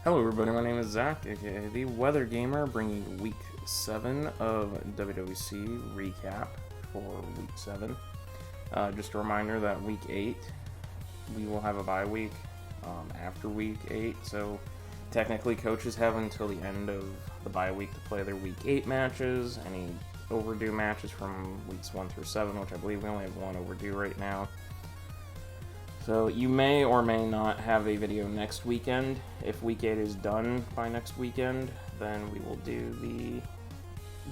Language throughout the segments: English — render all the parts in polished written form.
Hello everybody, my name is Zach, aka the Weather Gamer, bringing you Week 7 of WWC Recap for Week 7. Just a reminder that Week 8, we will have a bye week after Week 8, so technically coaches have until the end of the bye week to play their Week 8 matches, any overdue matches from Weeks 1 through 7, which I believe we only have one overdue right now. So you may or may not have a video next weekend. If Week 8 is done by next weekend, then we will do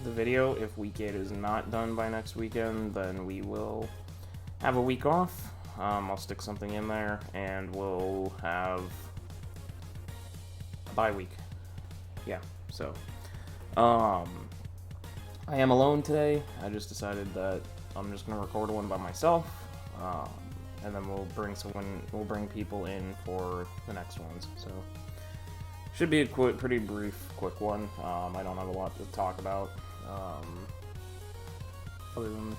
the video. If Week 8 is not done by next weekend, then we will have a week off. I'll stick something in there, and we'll have a bye week. Yeah, so I am alone today. I just decided that I'm just going to record one by myself. And then we'll bring people in for the next ones. So should be a pretty brief, quick one. I don't have a lot to talk about. Other than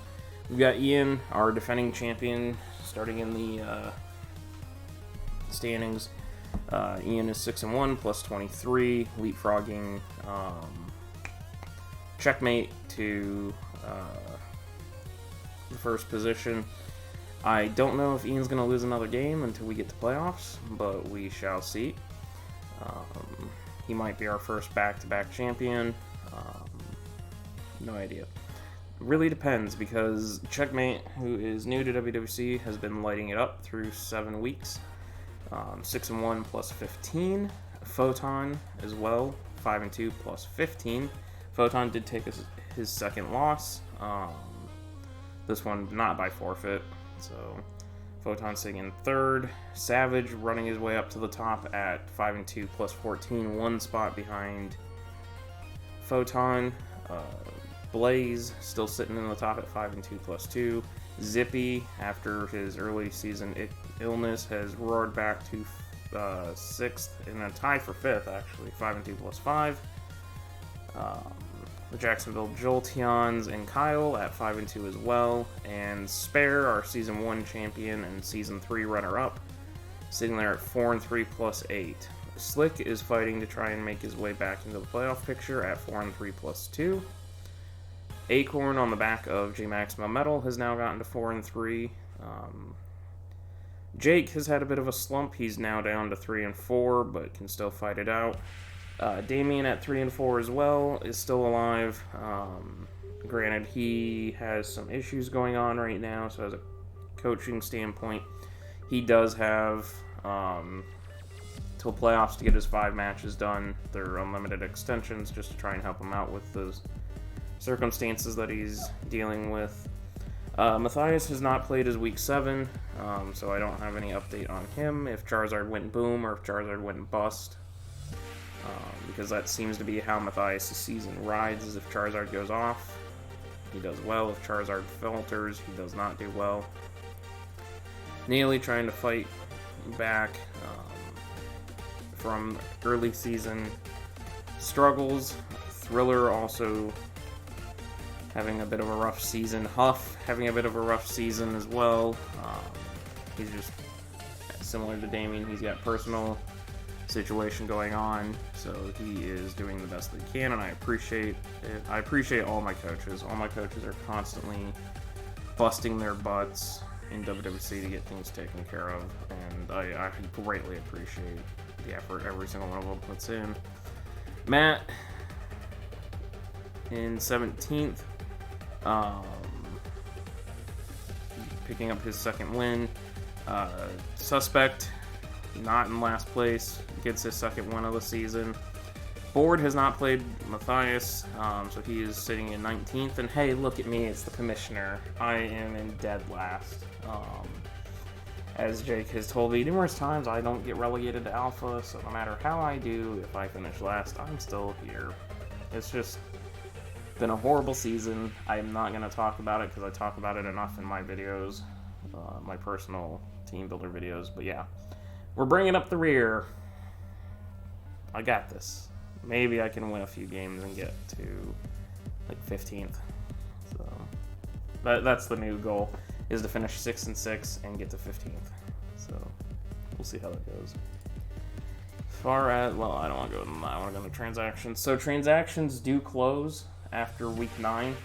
we've got Ian, our defending champion, starting in the standings. Ian is 6-1 plus 23, leapfrogging checkmate to the first position. I don't know if Ian's going to lose another game until we get to playoffs, but we shall see. He might be our first back-to-back champion. No idea. Really depends, because Checkmate, who is new to WWC, has been lighting it up through 7 weeks. 6-1 plus 15. Photon as well, 5-2 plus 15. Photon did take his second loss. This one not by forfeit. So, Photon sitting in third. Savage running his way up to the top at 5-2 plus 14, one spot behind Photon. Blaze still sitting in the top at 5-2 plus 2. Zippy, after his early season illness, has roared back to 6th in a tie for 5th, actually, 5-2 plus 5. The Jacksonville Jolteons and Kyle at 5-2 as well, and Spare, our Season 1 champion and Season 3 runner-up, sitting there at 4-3 plus 8. Slick is fighting to try and make his way back into the playoff picture at 4-3 plus 2. Acorn, on the back of J-Maxima Metal, has now gotten to 4-3. Jake has had a bit of a slump. He's now down to 3-4, but can still fight it out. Damien at 3-4 as well is still alive. Granted, he has some issues going on right now, so as a coaching standpoint, he does have till playoffs to get his 5 matches done. They're unlimited extensions just to try and help him out with the circumstances that he's dealing with. Matthias has not played his Week 7, so I don't have any update on him, if Charizard went boom or if Charizard went bust. Because that seems to be how Matthias' season rides, is if Charizard goes off, he does well. If Charizard falters, he does not do well. Neely trying to fight back from early season struggles. Thriller also having a bit of a rough season. Huff having a bit of a rough season as well. He's just similar to Damien. He's got personal situation going on, so he is doing the best that he can, and I appreciate it. I appreciate all my coaches. All my coaches are constantly busting their butts in WWC to get things taken care of, and I greatly appreciate the effort every single one of them puts in. Matt in 17th, picking up his second win. Suspect not in last place, gets his second win of the season. Board has not played Matthias, so he is sitting in 19th. And hey, look at me, it's the commissioner. I am in dead last. As Jake has told me numerous times, I don't get relegated to Alpha, so no matter how I do, if I finish last, I'm still here. It's just been a horrible season. I'm not going to talk about it because I talk about it enough in my videos, my personal team builder videos, but yeah. We're bringing up the rear. I got this. Maybe I can win a few games and get to like 15th. So that's the new goal, is to finish 6-6 and get to 15th. So we'll see how that goes. far as, well, I don't want to go into that. I want to go into transactions. So transactions do close after week 9.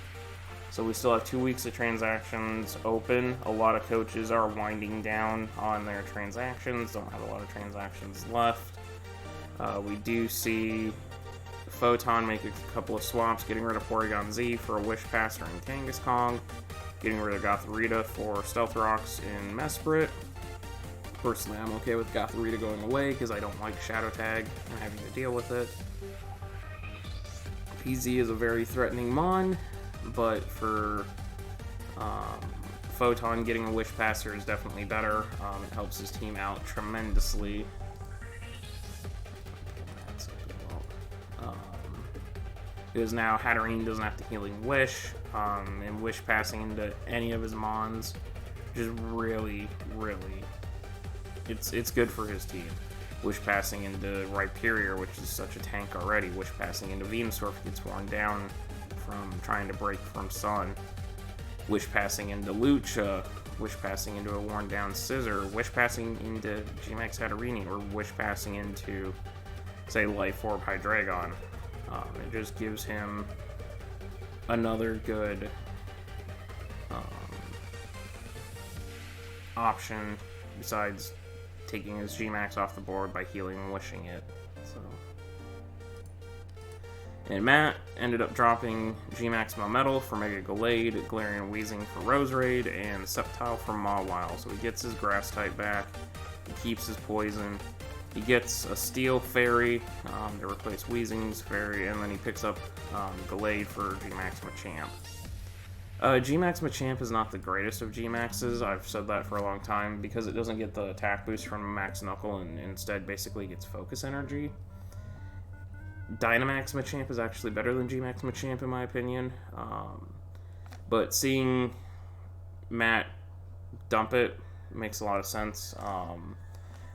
So we still have 2 weeks of transactions open. A lot of coaches are winding down on their transactions. Don't have a lot of transactions left. We do see Photon make a couple of swaps, getting rid of Porygon Z for a Wish Passer and Kangaskong, getting rid of Gothorita for Stealth Rocks in Mesprit. Personally, I'm okay with Gothorita going away because I don't like Shadow Tag and having to deal with it. PZ is a very threatening Mon, but for Photon, getting a Wish Passer is definitely better. It helps his team out tremendously. Because now Hatterene doesn't have to Healing Wish, and Wish passing into any of his Mons just really, it's good for his team. Wish passing into Rhyperior, which is such a tank already. Wish passing into Venusaur gets worn down from trying to break from Sun. Wish passing into Lucha. Wish passing into a worn down Scissor. Wish passing into G-Max Hatterene, or Wish passing into, say, Life Orb Hydreigon. It just gives him another good option besides taking his G-Max off the board by healing and wishing it. So, and Matt ended up dropping G-Max Melmetal for Mega Gallade, Galarian Weezing for Roserade, and Sceptile for Mawile. So he gets his Grass type back, he keeps his Poison. He gets a Steel Fairy to replace Weezing's Fairy, and then he picks up Gallade for G-Max Machamp. G-Max Machamp is not the greatest of G-Maxes. I've said that for a long time because it doesn't get the attack boost from Max Knuckle and instead basically gets Focus Energy. Dynamax Machamp is actually better than G-Max Machamp in my opinion. But seeing Matt dump it makes a lot of sense.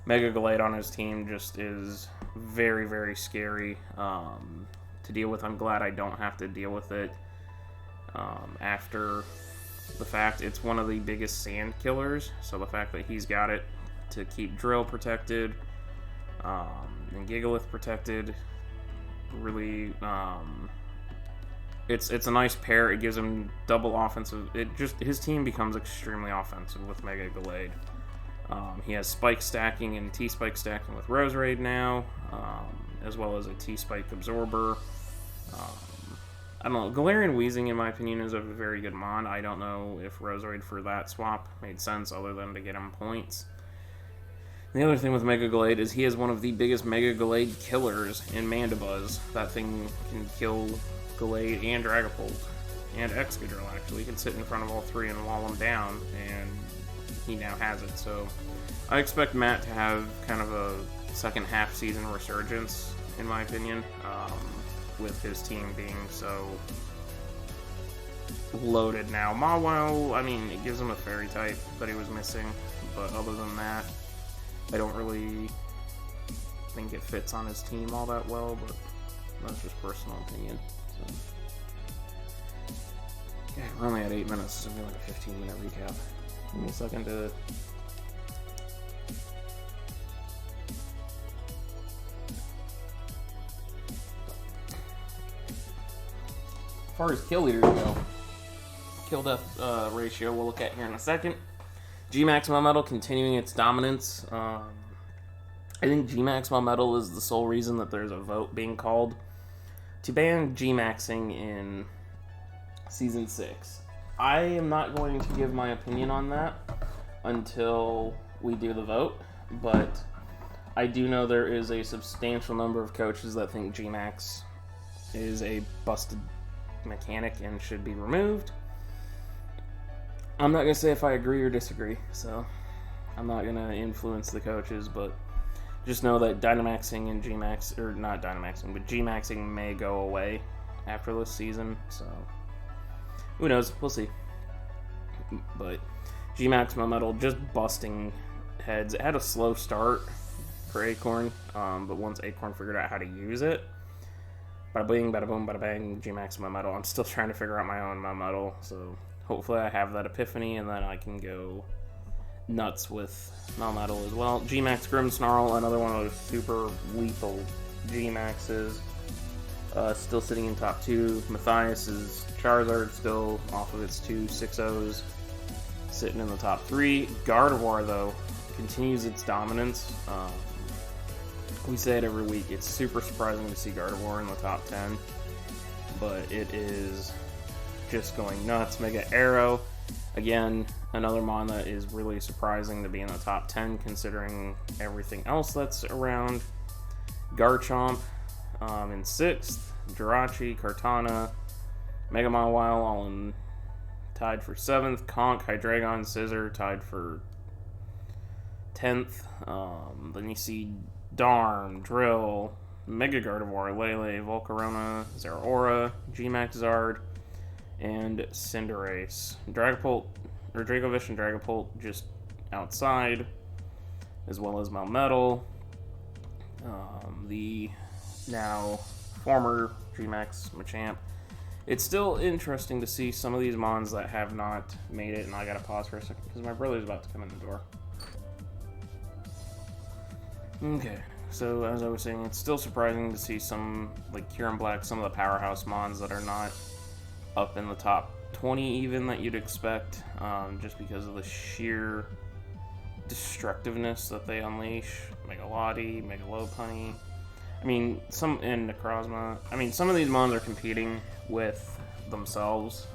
Mega Gallade on his team just is very scary to deal with. I'm glad I don't have to deal with it after the fact. It's one of the biggest sand killers, so the fact that he's got it to keep Drill protected and Gigalith protected, really, it's a nice pair. It gives him double offensive. His team becomes extremely offensive with Mega Gallade. He has Spike stacking and T-Spike stacking with Roserade now, as well as a T-Spike Absorber. I don't know, Galarian Weezing, in my opinion, is a very good Mon. I don't know if Roserade for that swap made sense other than to get him points. And the other thing with Mega Gallade is he is one of the biggest Mega Gallade killers in Mandibuzz. That thing can kill Gallade and Dragapult, and Excadrill, actually. He can sit in front of all three and wall them down, and he now has it. So I expect Matt to have kind of a second half season resurgence, in my opinion, with his team being so loaded now. Mawile, I mean, it gives him a fairy type that he was missing, but other than that, I don't really think it fits on his team all that well, but that's just personal opinion. So, yeah, we're only at 8 minutes, so we're like a 15-minute recap. Give me a second to... As far as kill leaders go, kill death ratio we'll look at here in a second. G-Max Melmetal continuing its dominance. I think G-Max Melmetal is the sole reason that there's a vote being called to ban G-Maxing in Season 6. I am not going to give my opinion on that until we do the vote, but I do know there is a substantial number of coaches that think G-Max is a busted mechanic and should be removed. I'm not going to say if I agree or disagree, so I'm not going to influence the coaches, but just know that Dynamaxing and G-Max, or not Dynamaxing, but G-Maxing may go away after this season, so who knows, we'll see. But G-Max Melmetal just busting heads. It had a slow start for Acorn, but once Acorn figured out how to use it, bada bing, bada boom, bada bang, G-Max Melmetal. I'm still trying to figure out my own Melmetal, so hopefully I have that epiphany and then I can go nuts with Melmetal as well. G-Max Grimmsnarl, another one of those super lethal G-Maxes. Still sitting in top 2. Matthias's Charizard still off of its 2 6-0s, sitting in the top 3. Gardevoir, though, continues its dominance. We say it every week. It's super surprising to see Gardevoir in the top 10, but it is just going nuts. Mega Arrow, again, another mon that is really surprising to be in the top 10 considering everything else that's around. Garchomp in 6th, Jirachi, Kartana, Mega Mawile all in tied for 7th, Conch, Hydreigon, Scizor tied for 10th. Then you see Darm, Drill, Mega Gardevoir, Lele, Volcarona, Zeraora, G-Max Zard, and Cinderace. Dracovish and Dragapult just outside, as well as Melmetal. The now former G-Max Machamp. It's still interesting to see some of these mons that have not made it, and I gotta pause for a second because my brother's about to come in the door. Okay, so as I was saying, it's still surprising to see some, like Kyurem Black, some of the powerhouse mons that are not up in the top 20 even that you'd expect, just because of the sheer destructiveness that they unleash. Megalodi, Megalopunny, I mean, and Necrozma. I mean, some of these mons are competing with themselves.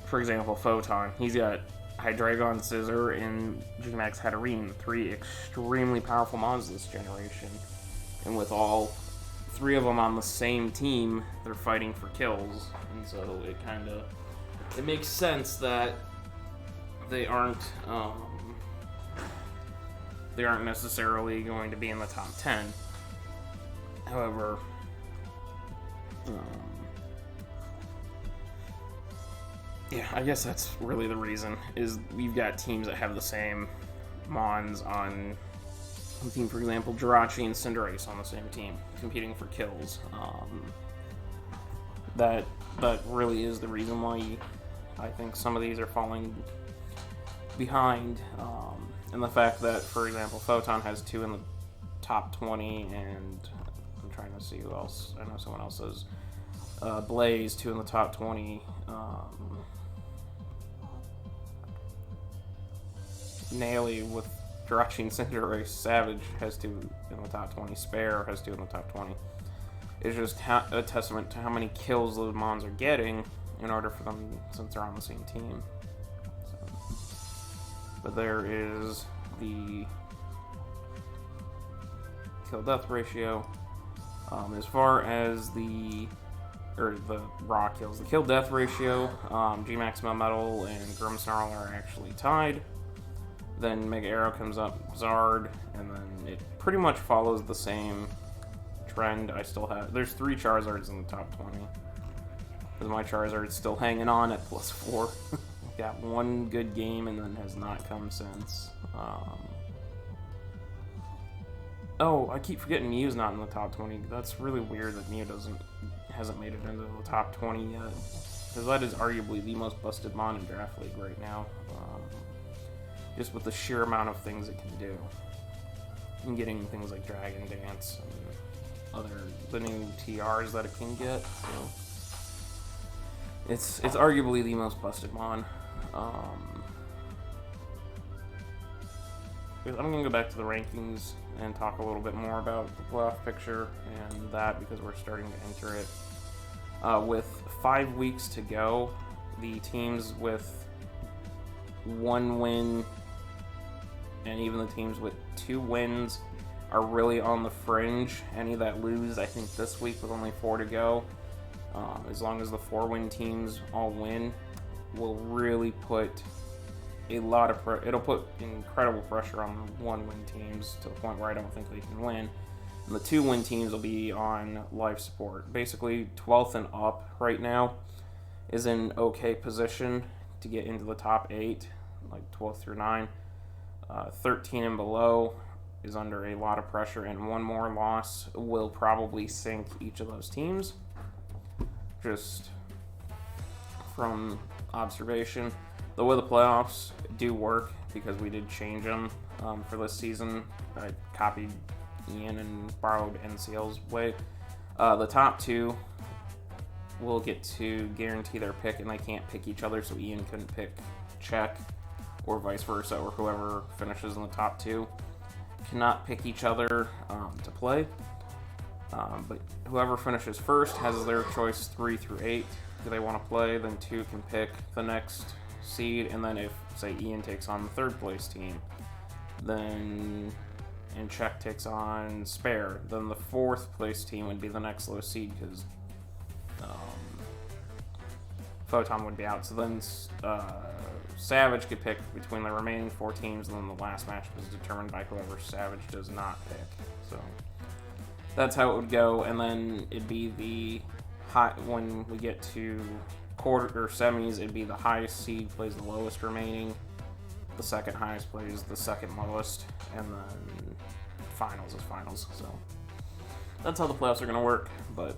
For example, Photon. He's got Hydreigon, Scizor, and G-Max Hatterene, 3 extremely powerful mons this generation. And with all 3 of them on the same team, they're fighting for kills. And so it makes sense that they aren't necessarily going to be in the top 10. However, yeah, I guess that's really the reason, is we've got teams that have the same mons on the team. For example, Jirachi and Cinderace on the same team, competing for kills. That really is the reason why I think some of these are falling behind. And the fact that, for example, Photon has 2 in the top 20, and I'm trying to see who else. I know someone else says Blaze, 2 in the top 20. Naily with Jirachi and Cinderace. Savage has 2 in the top 20. Spare has 2 in the top 20. It's just a testament to how many kills those mons are getting in order for them, since they're on the same team. But there is the kill-death ratio. As far as the raw kills, the kill-death ratio, G-Max Melmetal and Grimmsnarl are actually tied. Then Mega Arrow comes up, Zard, and then it pretty much follows the same trend. There's 3 Charizards in the top 20. Because my Charizard's still hanging on at +4. Got 1 good game and then has not come since. Oh, I keep forgetting Mew's not in the top 20. That's really weird that Mew hasn't made it into the top 20 yet. Because that is arguably the most busted mon in Draft League right now. Just with the sheer amount of things it can do. And getting things like Dragon Dance and the new TRs that it can get. So it's arguably the most busted mon. I'm going to go back to the rankings and talk a little bit more about the playoff picture and that, because we're starting to enter it. With 5 weeks to go, the teams with 1 win and even the teams with 2 wins are really on the fringe. Any that lose, I think this week with only 4 to go, as long as the 4-win teams all win, will really put it'll put incredible pressure on the 1-win teams to the point where I don't think they can win. And the 2-win teams will be on life support. Basically, 12th and up right now is in okay position to get into the top 8, like 12th through 9. 13 and below is under a lot of pressure, and 1 more loss will probably sink each of those teams. Just from observation. The way the playoffs do work, because we did change them for this season, I copied Ian and borrowed NCL's way. The top 2 will get to guarantee their pick, and they can't pick each other, so Ian couldn't pick Czech, or vice versa, or whoever finishes in the top 2 cannot pick each other to play. But whoever finishes first has their choice 3 through 8 who they want to play. Then 2 can pick the next seed, and then if, say, Ian takes on the 3rd place team, then and Czech takes on Spare, then the 4th place team would be the next low seed, because Photon would be out. So then Savage could pick between the remaining 4 teams, and then the last match was determined by whoever Savage does not pick. So that's how it would go, and then it'd be the high, when we get to quarter or semis, it'd be the highest seed plays the lowest remaining, the second highest plays the second lowest, and then finals is finals. So that's how the playoffs are going to work. But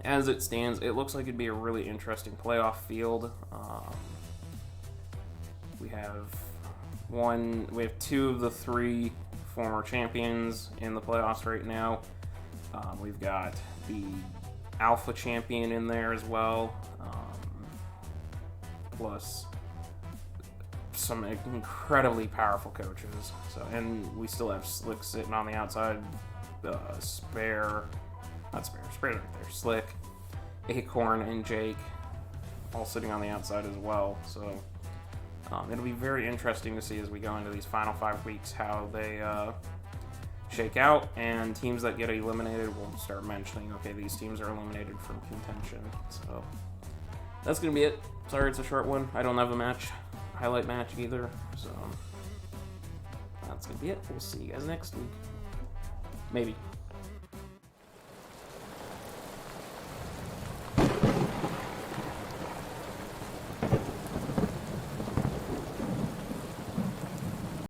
as it stands, it looks like it'd be a really interesting playoff field. We have 2 of the 3 former champions in the playoffs right now. We've got the Alpha champion in there as well, plus some incredibly powerful coaches. So, and we still have Slick sitting on the outside, Spare's right there, Slick, Acorn, and Jake all sitting on the outside as well. So it'll be very interesting to see as we go into these final 5 weeks how they shake out, and teams that get eliminated will start mentioning, okay, these teams are eliminated from contention. So that's going to be it. Sorry it's a short one. I don't have a highlight match either. So that's going to be it. We'll see you guys next week. Maybe.